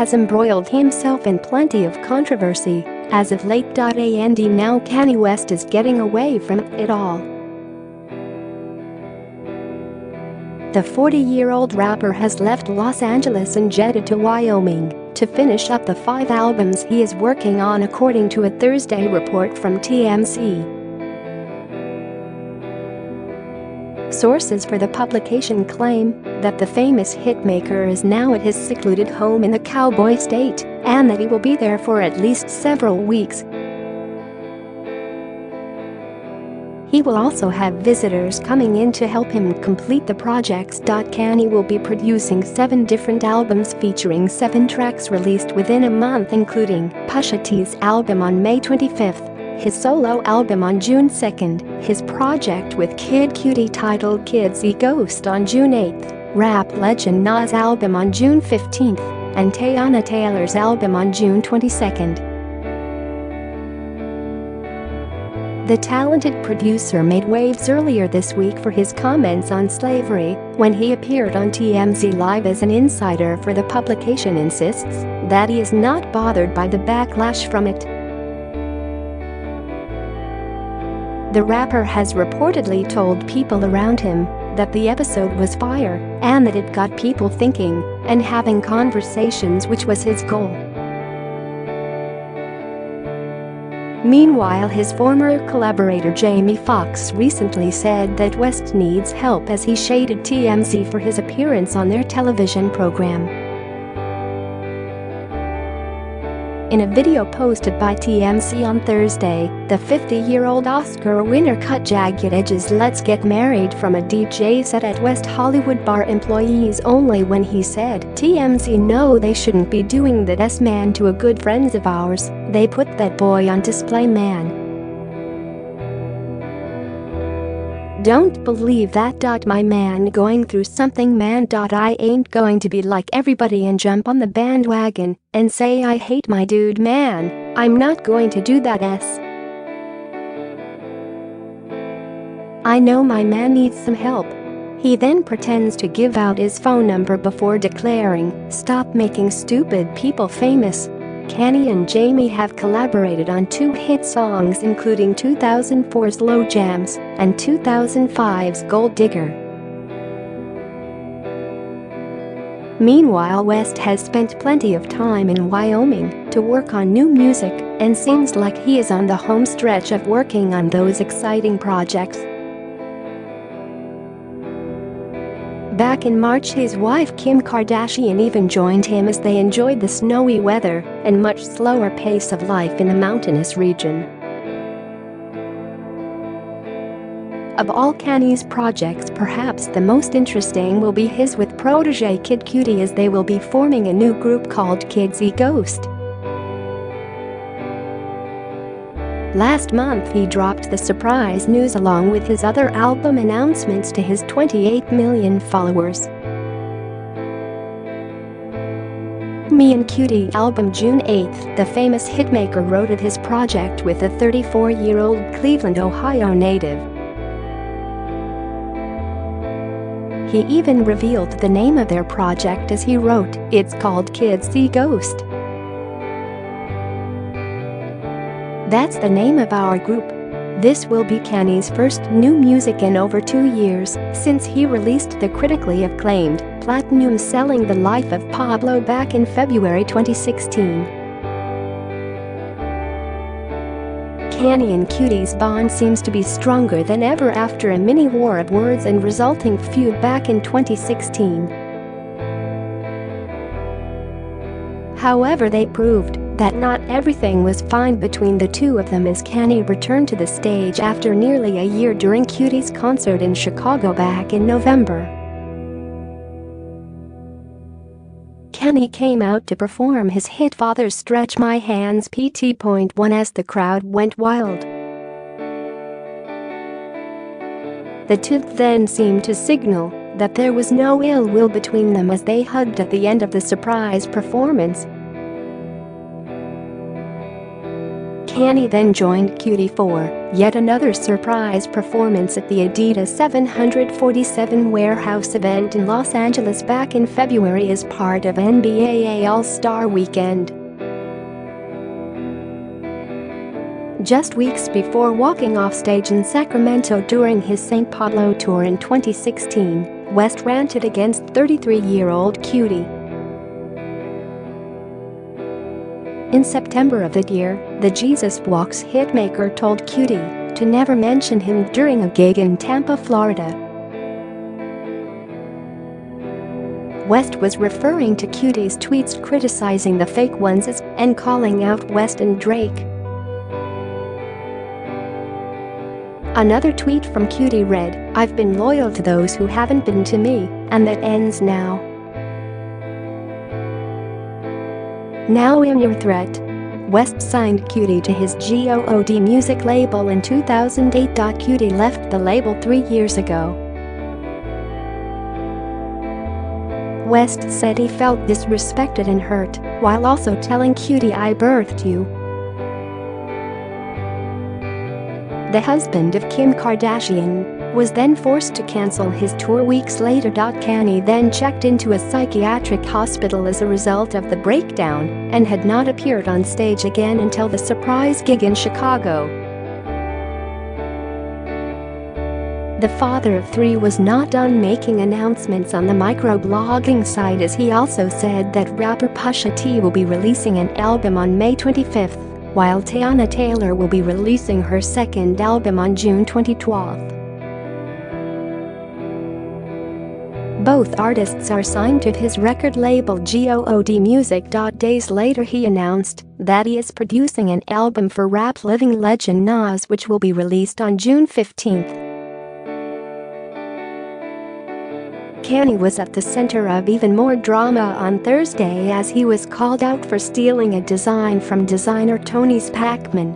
has embroiled himself in plenty of controversy. As of late.And now Kanye West is getting away from it all. The 40-year-old rapper has left Los Angeles and jetted to Wyoming to finish up the 5 albums he is working on, according to a Thursday report from TMZ. Sources for the publication claim that the famous hitmaker is now at his secluded home in the cowboy state and that he will be there for at least several weeks. He will also have visitors coming in to help him complete the projects. Kanye will be producing 7 different albums featuring 7 tracks released within a month, including Pusha-T's album on May 25th, his solo album on June 2nd, his project with Kid Cudi titled Kids See Ghost on June 8th, rap legend Nas' album on June 15th, and Teyana Taylor's album on June 22nd. The talented producer made waves earlier this week for his comments on slavery when he appeared on TMZ Live as an insider for the publication insists that he is not bothered by the backlash from it. The rapper has reportedly told people around him that the episode was fire and that it got people thinking and having conversations, which was his goal. Meanwhile, his former collaborator Jamie Foxx recently said that West needs help as he shaded TMZ for his appearance on their television program. In a video posted by TMZ on Thursday, the 50-year-old Oscar winner cut jagged edges "Let's get married" from a DJ set at West Hollywood bar employees only when he said, "TMZ know they shouldn't be doing that, S man, to a good friends of ours. They put that boy on display, man. Don't believe that. My man going through something, man.I ain't going to be like everybody and jump on the bandwagon and say I hate my dude, man. I'm not going to do that. I know my man needs some help." He then pretends to give out his phone number before declaring, "Stop making stupid people famous." Kanye and Jamie have collaborated on 2 hit songs, including 2004's Slow Jamz and 2005's Gold Digger. Meanwhile, West has spent plenty of time in Wyoming to work on new music and seems like he is on the home stretch of working on those exciting projects. Back in March, his wife Kim Kardashian even joined him as they enjoyed the snowy weather and much slower pace of life in the mountainous region. Of all Kanye's projects, perhaps the most interesting will be his with protege Kid Cudi, as they will be forming a new group called Kids See Ghost. Last month, he dropped the surprise news along with his other album announcements to his 28 million followers. Me and Cudi album June 8th. The famous hitmaker wrote of his project with a 34-year-old Cleveland, Ohio native. He even revealed the name of their project as he wrote, "It's called Kids See Ghost. That's the name of our group." This will be Kanye's first new music in over 2 years since he released the critically acclaimed, platinum-selling The Life of Pablo back in February 2016. Kanye and Cudi's bond seems to be stronger than ever after a mini-war of words and resulting feud back in 2016. However, they proved that not everything was fine between the two of them as Kanye returned to the stage after nearly a year during Cudi's concert in Chicago back in November. Kanye came out to perform his hit Father's Stretch My Hands PT.1 as the crowd went wild. The two then seemed to signal that there was no ill will between them as they hugged at the end of the surprise performance. Kanye then joined Cudi for yet another surprise performance at the Adidas 747 warehouse event in Los Angeles back in February as part of NBA All-Star Weekend. Just weeks before walking off stage in Sacramento during his St. Pablo tour in 2016, West ranted against 33-year-old Cudi. In September of that year, the Jesus Walks hitmaker told Cudi to never mention him during a gig in Tampa, Florida. West was referring to Cudi's tweets criticizing the fake ones and calling out West and Drake. Another tweet from Cudi read, "I've been loyal to those who haven't been to me, and that ends now. Now I'm your threat." West signed Cudi to his Gold music label in 2008. Cudi left the label 3 years ago. West said he felt disrespected and hurt, while also telling Cudi, "I birthed you." The husband of Kim Kardashian was then forced to cancel his tour weeks later. Kanye then checked into a psychiatric hospital as a result of the breakdown and had not appeared on stage again until the surprise gig in Chicago. The father of 3 was not done making announcements on the microblogging site, as he also said that rapper Pusha-T will be releasing an album on May 25th. While Teyana Taylor will be releasing her second album on June 2012. Both artists are signed to his record label Gold Music. Days later he announced that he is producing an album for rap living legend Nas, which will be released on June 15th. Kanye was at the center of even more drama on Thursday as he was called out for stealing a design from designer Tony Spachman.